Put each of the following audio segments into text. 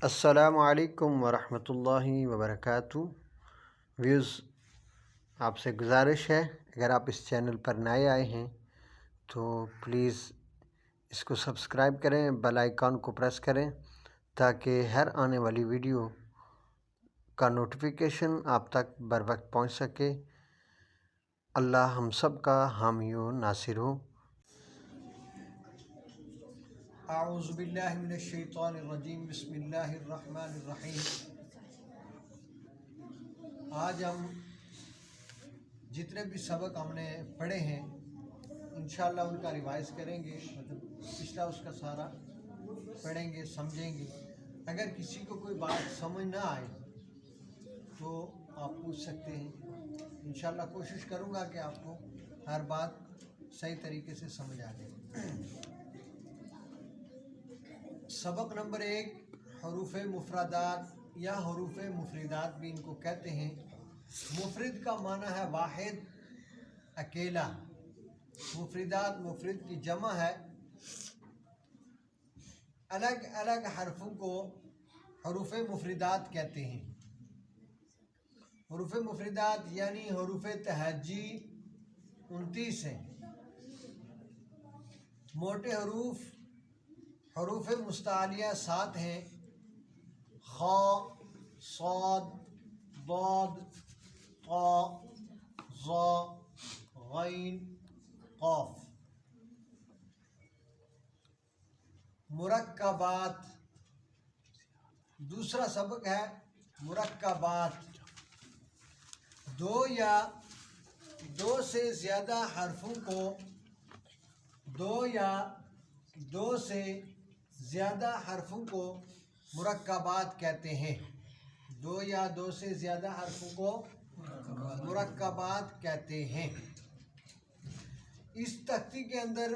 السلام علیکم ورحمۃ اللہ وبرکاتہ۔ ویوز، آپ سے گزارش ہے اگر آپ اس چینل پر نئے آئے ہیں تو پلیز اس کو سبسکرائب کریں، بیل آئیکن کو پریس کریں تاکہ ہر آنے والی ویڈیو کا نوٹیفیکیشن آپ تک بر وقت پہنچ سکے۔ اللہ ہم سب کا حامی و ناصر ہو۔ اعوذ باللہ من الشیطان الرجیم، بسم اللہ الرحمن الرحیم۔ آج ہم جتنے بھی سبق ہم نے پڑھے ہیں انشاءاللہ ان کا ریوائز کریں گے، مطلب پچھلا اس کا سارا پڑھیں گے، سمجھیں گے۔ اگر کسی کو کوئی بات سمجھ نہ آئے تو آپ پوچھ سکتے ہیں، انشاءاللہ کوشش کروں گا کہ آپ کو ہر بات صحیح طریقے سے سمجھ آ جائے۔ سبق نمبر 1، حروف مفردات یا حروف مفردات بھی ان کو کہتے ہیں۔ مفرد کا معنی ہے واحد، اکیلا۔ مفردات مفرد کی جمع ہے۔ الگ الگ حرفوں کو حروف مفردات کہتے ہیں۔ حروف مفردات یعنی حروف تہجی 29 ہیں۔ موٹے حروف مستعلیہ 7 ہیں: خ، صاد، ضاد، طا، ظا، غین، قاف۔ مرکبات دوسرا سبق ہے مرکبات۔ دو یا دو سے زیادہ حرفوں کو مرکبات کہتے ہیں۔ دو یا دو سے زیادہ حرفوں کو مرکبات کہتے ہیں۔ اس تختی کے اندر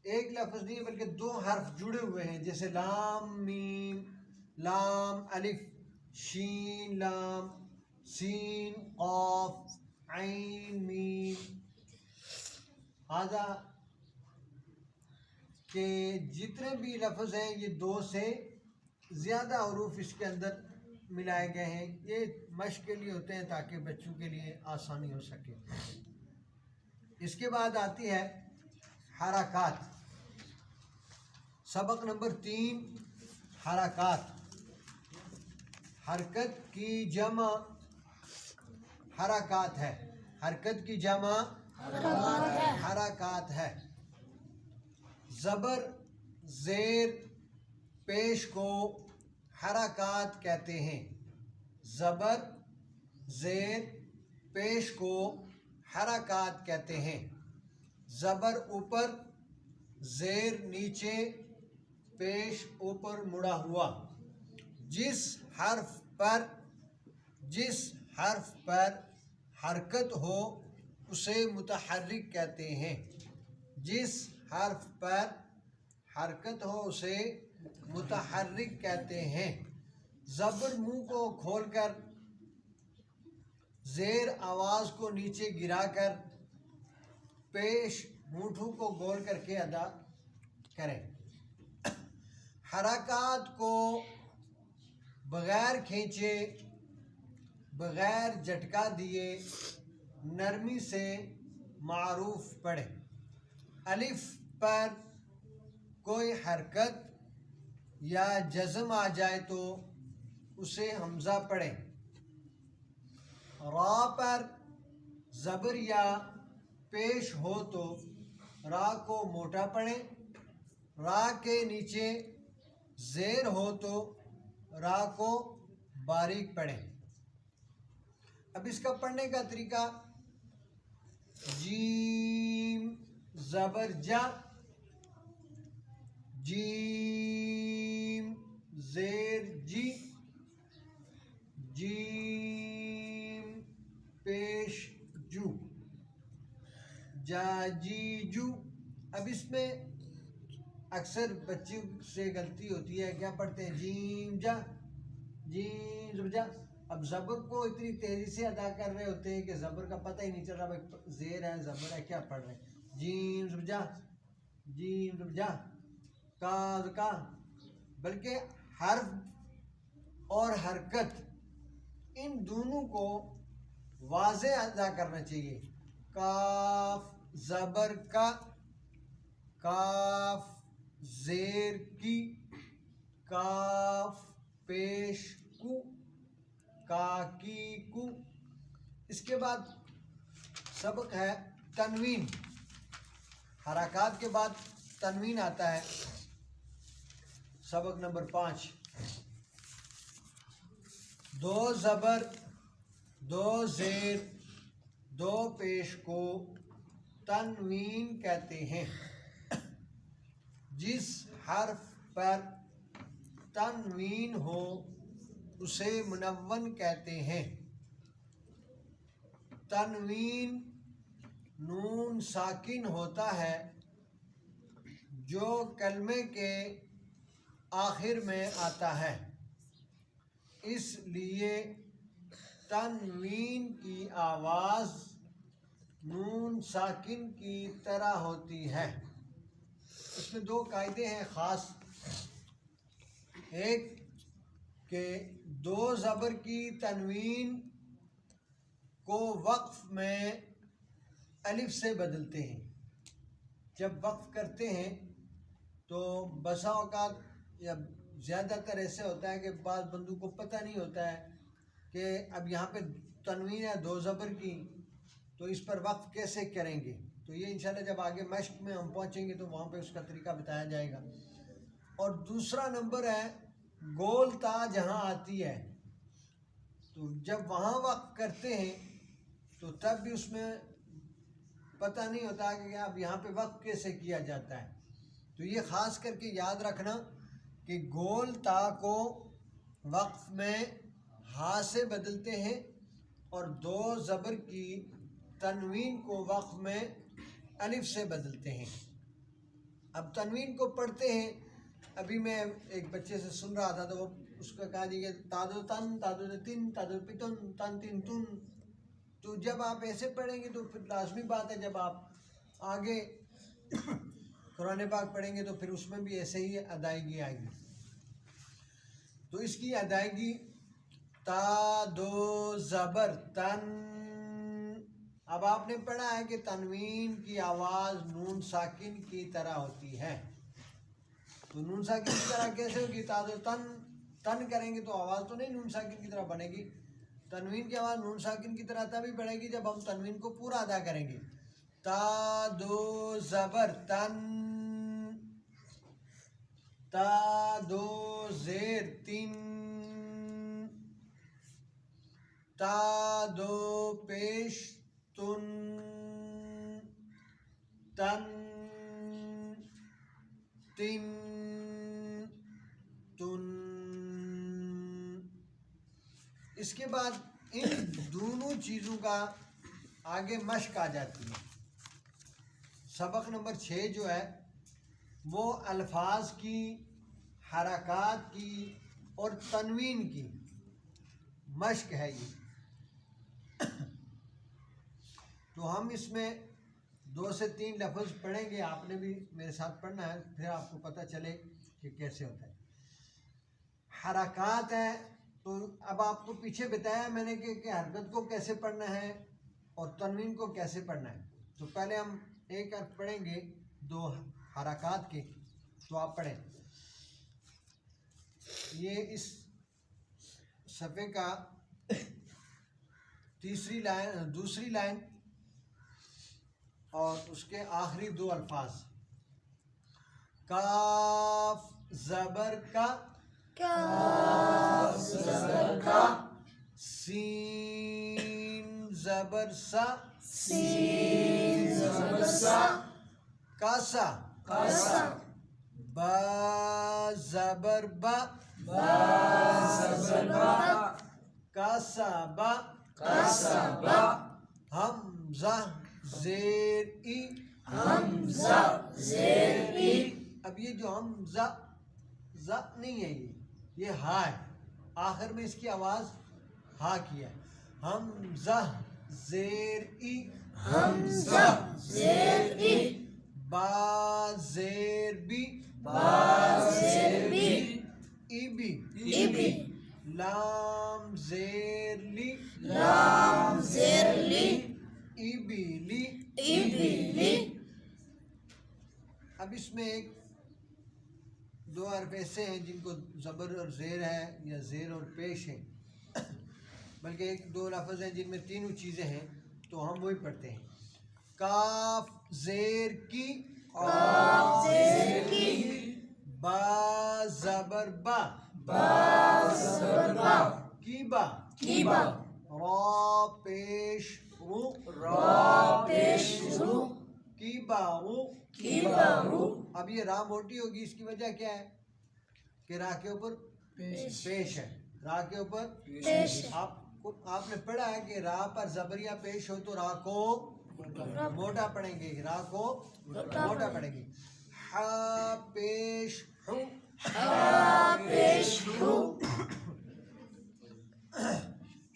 ایک لفظ نہیں بلکہ 2 حرف جڑے ہوئے ہیں، جیسے لام میم، لام الف، شین لام، سین قاف، عین میم۔ آدھا کہ جتنے بھی لفظ ہیں یہ 2 سے زیادہ حروف اس کے اندر ملائے گئے ہیں۔ یہ مشق کے لیے ہوتے ہیں تاکہ بچوں کے لیے آسانی ہو سکے۔ اس کے بعد آتی ہے حرکات۔ سبق نمبر 3، حرکات۔ حرکت کی جمع حرکات ہے۔ حرکت کی جمع حرکات ہے۔ زبر زیر پیش کو حرکات کہتے ہیں۔ زبر زیر پیش کو حرکات کہتے ہیں۔ زبر اوپر، زیر نیچے، پیش اوپر مڑا ہوا۔ جس حرف پر حرکت ہو اسے متحرک کہتے ہیں۔ جس حرف پر حرکت ہو اسے متحرک کہتے ہیں۔ زبر منہ کو کھول کر، زیر آواز کو نیچے گرا کر، پیش ہونٹوں کو گول کر کے ادا کریں۔ حرکات کو بغیر کھینچے، بغیر جھٹکا دیے، نرمی سے معروف پڑھیں۔ الف پر کوئی حرکت یا جزم آ جائے تو اسے حمزہ پڑھیں۔ را پر زبر یا پیش ہو تو را کو موٹا پڑھیں۔ را کے نیچے زیر ہو تو را کو باریک پڑھیں۔ اب اس کا پڑھنے کا طریقہ: جیم زبر جا، جیم زیر جی، جیم پیش جو، جا جی جو۔ اب اس میں اکثر بچوں سے غلطی ہوتی ہے، کیا پڑھتے ہیں؟ جیم جا، جیم زبر جا۔ اب زبر کو اتنی تیزی سے ادا کر رہے ہوتے ہیں کہ زبر کا پتہ ہی نہیں چل رہا زیر ہے زبر ہے کیا پڑھ رہے ہیں۔ جیم زبر جا، جیم زبر جا، کا بلکہ حرف اور حرکت ان دونوں کو واضح ادا کرنا چاہیے. کاف زبر کا، کاف زیر کی، کاف پیش کو، کاکی کو. اس کے بعد سبق ہے تنوین. حرکات کے بعد تنوین آتا ہے. سبق نمبر 5. دو زبر، دو زیر، دو پیش کو تنوین کہتے ہیں. جس حرف پر تنوین ہو اسے منون کہتے ہیں. تنوین نون ساکن ہوتا ہے جو کلمے کے آخر میں آتا ہے، اس لیے تنوین کی آواز نون ساکن کی طرح ہوتی ہے. اس میں 2 قاعدے ہیں خاص. ایک کہ 2 زبر کی تنوین کو وقف میں الف سے بدلتے ہیں. جب وقف کرتے ہیں تو بسا اوقات یا زیادہ تر ایسے ہوتا ہے کہ بعض بندوں کو پتہ نہیں ہوتا ہے کہ اب یہاں پہ تنوین ہے 2 زبر کی، تو اس پر وقف کیسے کریں گے. تو یہ انشاءاللہ جب آگے مشق میں ہم پہنچیں گے تو وہاں پہ اس کا طریقہ بتایا جائے گا. اور دوسرا نمبر ہے گول تا جہاں آتی ہے، تو جب وہاں وقف کرتے ہیں تو تب بھی اس میں پتہ نہیں ہوتا کہ اب یہاں پہ وقف کیسے کیا جاتا ہے. تو یہ خاص کر کے یاد رکھنا کہ گول تا کو وقف میں ہا سے بدلتے ہیں اور 2 زبر کی تنوین کو وقف میں الف سے بدلتے ہیں. اب تنوین کو پڑھتے ہیں. ابھی میں ایک بچے سے سن رہا تھا تو وہ اس کا کہا دیجیے تادو تن، تادو تن، تادو پتن، تن تن تن. تو جب آپ ایسے پڑھیں گے تو پھر لازمی بات ہے جب آپ آگے قرآن پاک پڑھیں گے تو پھر اس میں بھی ایسے ہی ادائیگی آئے گی. تو اس کی ادائیگی تا دو زبر تن. اب آپ نے پڑھا ہے کہ تنوین کی آواز نون ساکن کی طرح ہوتی ہے. تو نون ساکن کی طرح کیسے ہوگی؟ تا دو تن، تن کریں گے تو آواز تو نہیں نون ساکن کی طرح بنے گی. تنوین کی آواز نون ساکن کی طرح تبھی بڑھے گی جب ہم تنوین کو پورا ادا کریں گے. تا دو زبر تن، تا دو زیر تن، تا دو پیش تن، تن تن تن. اس کے بعد ان دونوں چیزوں کا آگے مشق آ جاتی ہے. سبق نمبر 6 جو ہے وہ الفاظ کی، حرکات کی اور تنوین کی مشق ہے. یہ تو ہم اس میں 2 سے 3 لفظ پڑھیں گے. آپ نے بھی میرے ساتھ پڑھنا ہے پھر آپ کو پتہ چلے کہ کیسے ہوتا ہے. حرکات ہے تو اب آپ کو پیچھے بتایا میں نے کہ حرکت کو کیسے پڑھنا ہے اور تنوین کو کیسے پڑھنا ہے. تو پہلے ہم ایک حرف پڑھیں گے 2 حرکات کے. تو آپ پڑھیں. یہ اس صفحے کا دوسری لائن اور اس کے آخری 2 الفاظ. کاف زبر کا، کاف زبر کا. سین زبر سا، سین زبر سا. کاسا، کاسا. با زبر با، با زبر با. کاسا با، کاسا با. حمزہ زیر ای، حمزہ زیر ای. اب یہ جو حمزہ ز نہیں ہے، یہ ہا ہے. آخر میں اس کی آواز ہا کی ہے. حمزہ زیر ای، حمزہ زیر ای. با زیر بی، با زیر بی. ایبی لام زیر لی ایبی لی. اب اس میں ایک دو حرف ایسے ہیں جن کو زبر اور زیر ہے یا زیر اور پیش ہے، بلکہ ایک دو لفظ ہیں جن میں تینوں چیزیں ہیں، تو ہم وہی پڑھتے ہیں. کاف زیر کی با زبر با کی با را پیش رو کی با رو. اب یہ را موٹی ہوگی، اس کی وجہ کیا ہے کہ را کے اوپر پیش ہے. را کے اوپر آپ نے پڑھا ہے کہ را پر زبریہ پیش ہو تو را کو موٹا پڑھیں گے، را کو موٹا پڑھیں گے. ہا پیش ہو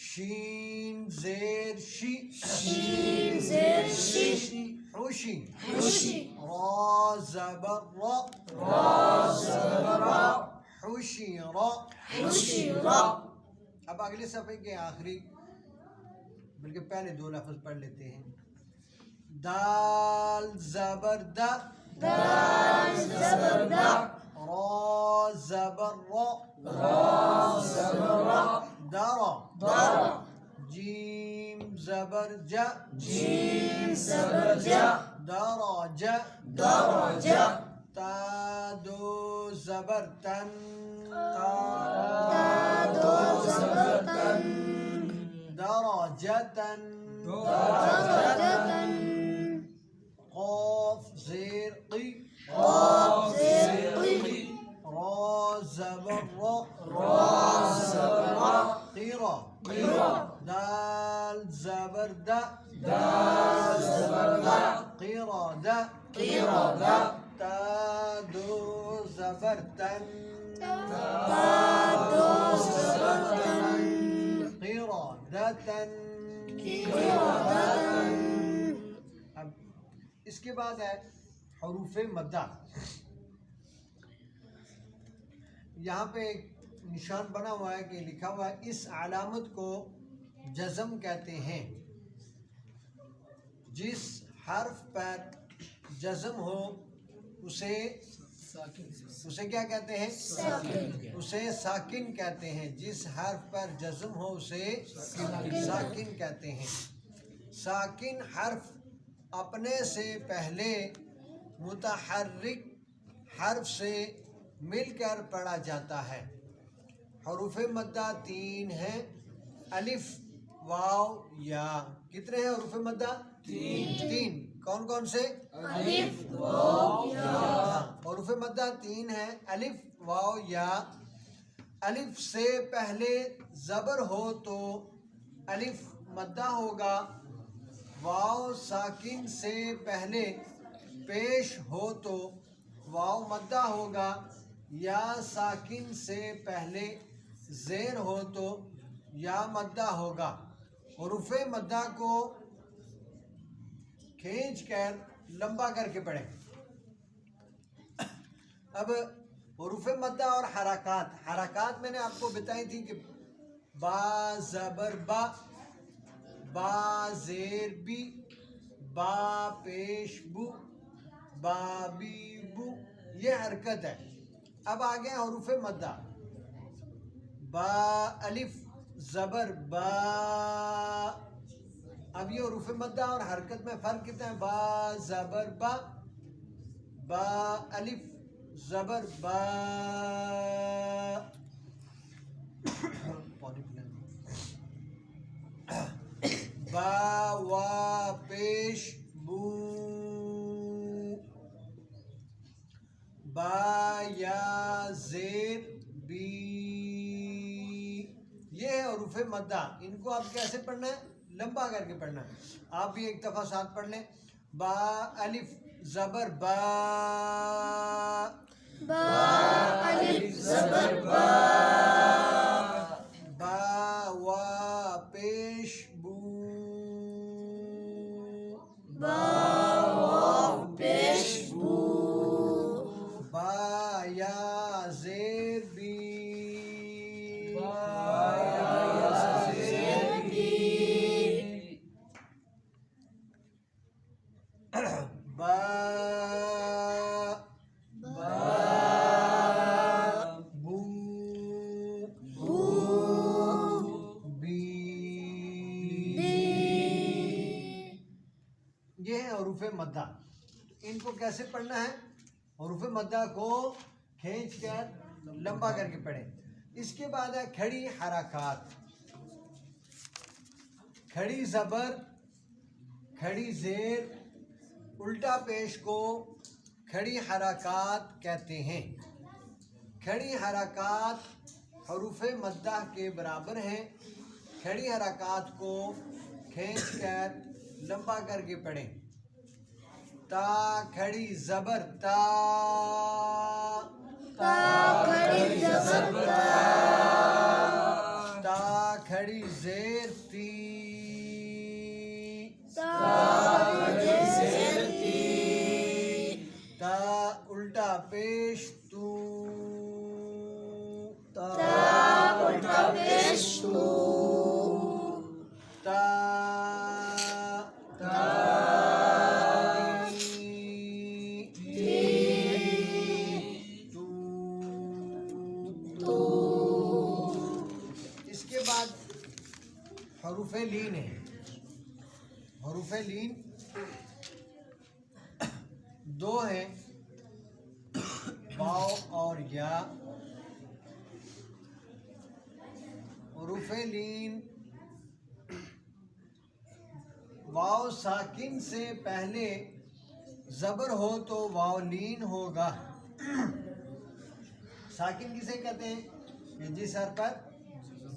شین زیر شی خوشی. را زبر را خوشی را. اب اگلے صفحے کے آخری بلکہ پہلے دو لفظ پڑھ لیتے ہیں. دال زبر دا را زبر را دارا. جیم زبر جا دارا جا. تا دو زبر تن دراجتن. قاف زیر قی را زبر را قیرا. دال زبر دا قیرادا. تا دو زبر تن قیرادتن. اب اس کے بعد ہے حروف مدہ. یہاں پہ ایک نشان بنا ہوا ہے کہ لکھا ہوا ہے اس علامت کو جزم کہتے ہیں. جس حرف پر جزم ہو اسے کیا کہتے ہیں؟ اسے ساکن کہتے ہیں. جس حرف پر جزم ہو اسے ساکن کہتے ہیں. ساکن حرف اپنے سے پہلے متحرک حرف سے مل کر پڑھا جاتا ہے. حروف مدہ 3 ہیں: الف، واو، یا. کتنے ہیں حروف مدہ؟ 3. کون کون سے؟ الف، واو، یا. حروف مدہ 3 ہیں: الف، واو، یا. الف سے پہلے زبر ہو تو الف مدہ ہوگا. واو ساکن سے پہلے پیش ہو تو واو مدہ ہوگا. یا ساکن سے پہلے زیر ہو تو یا مدہ ہوگا. حروف مدہ کو کھینچ کر لمبا کر کے پڑھیں. اب حروف مدہ اور حرکات میں نے آپ کو بتائی تھی کہ با زبر با زیر بی، با پیش بو، بابی بو، یہ حرکت ہے. اب آگے حروف مدہ. با الف زبر با. اب یہ حروف مدہ اور حرکت میں فرق کتنا ہے؟ با زبر با الف زبر با. با وا پیش بو. با یا زیر بی. یہ ہے حروف مدہ. ان کو آپ کیسے پڑھنا ہے؟ لمبا کر کے پڑھنا ہے. آپ بھی ایک دفعہ ساتھ پڑھ لیں. با الف زبر با الف زبر با. با وا پیش بو. با وا پیش بو. با یا زیر بی. مدہ، ان کو کیسے پڑھنا ہے؟ حروف مدہ کو کھینچ کر لمبا کر کے پڑھیں۔ اس کے بعد ہے کھڑی حرکات، کھڑی زبر، کھڑی زیر، الٹا پیش کو کھڑی حرکات کہتے ہیں۔ کھڑی حرکات حروف مدہ کے برابر ہیں۔ کھڑی حرکات کو کھینچ کر لمبا کر کے پڑھیں۔ تا کھڑی زبر تا، تا کھڑی زبر تا، تا کھڑی زیر تی، تا کھڑی زیر تی، تا الٹا پیش تو، تا الٹا پیش تو، تا حروف لین ہے۔ حروف لین دو ہیں، واو اور یا۔ حروف لین واو ساکن سے پہلے زبر ہو تو واو لین ہوگا۔ ساکن کسے کہتے ہیں؟ کہ جس حرف پر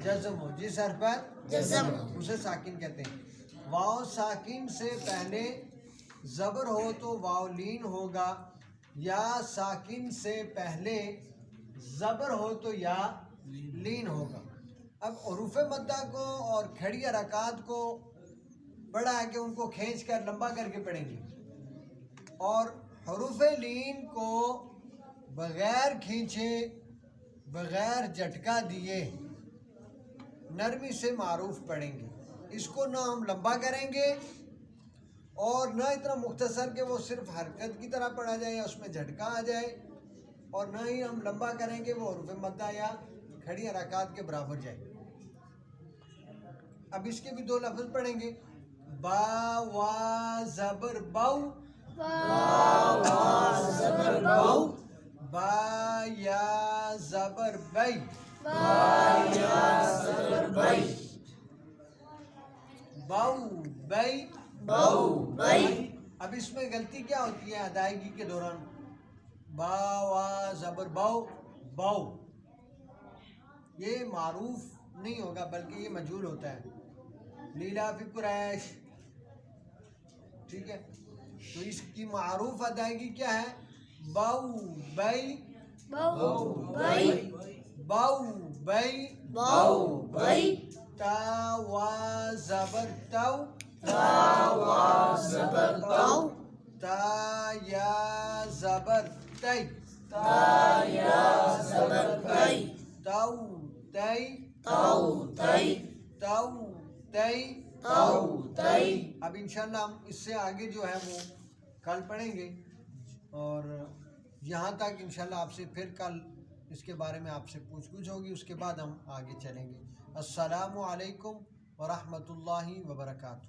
جزم ہو، جس حرف پر جزم اسے ساکن کہتے ہیں۔ واو ساکن سے پہلے زبر ہو تو واو لین ہوگا، یا ساکن سے پہلے زبر ہو تو یا لین ہوگا۔ اب حروف مدہ کو اور کھڑی حرکات کو بڑا ہے کہ ان کو کھینچ کر لمبا کر کے پڑھیں گے، اور حروف لین کو بغیر کھینچے، بغیر جھٹکا دیے نرمی سے معروف پڑھیں گے۔ اس کو نہ ہم لمبا کریں گے اور نہ اتنا مختصر کہ وہ صرف حرکت کی طرح پڑھا جائے یا اس میں جھٹکا آ جائے، اور نہ ہی ہم لمبا کریں گے وہ حروف مدہ یا کھڑی حرکات کے برابر جائے۔ اب اس کے بھی دو لفظ پڑھیں گے، با وا زبر باؤ، با وا زبر باؤ، با یا زبر بئی، با یا زبر بئی، باؤ بئی، باؤ بئی۔ اب اس میں غلطی کیا ہوتی ہے ادائیگی کے دوران؟ با وا زبر باؤ، باؤ یہ معروف نہیں ہوگا بلکہ یہ مجہول ہوتا ہے، لیلا فی قریش، ٹھیک ہے؟ تو اس کی معروف ادائیگی کیا ہے؟ باؤ بئی، باؤ بئی، باؤ بئی، باؤ بئی، تا وا زبر تاؤ، تا وا زبر تاؤ، تا یا زبر تی، تا یا زبر تی، تاؤ تی، تاؤ تی، تاؤ تی، تاؤ تی۔ اب انشاءاللہ ہم اس سے آگے جو ہے وہ کل پڑھیں گے، اور یہاں تک انشاءاللہ آپ سے پھر کل اس کے بارے میں آپ سے پوچھ گچھ ہوگی، اس کے بعد ہم آگے چلیں گے۔ السلام علیکم ورحمۃ اللہ وبرکاتہ۔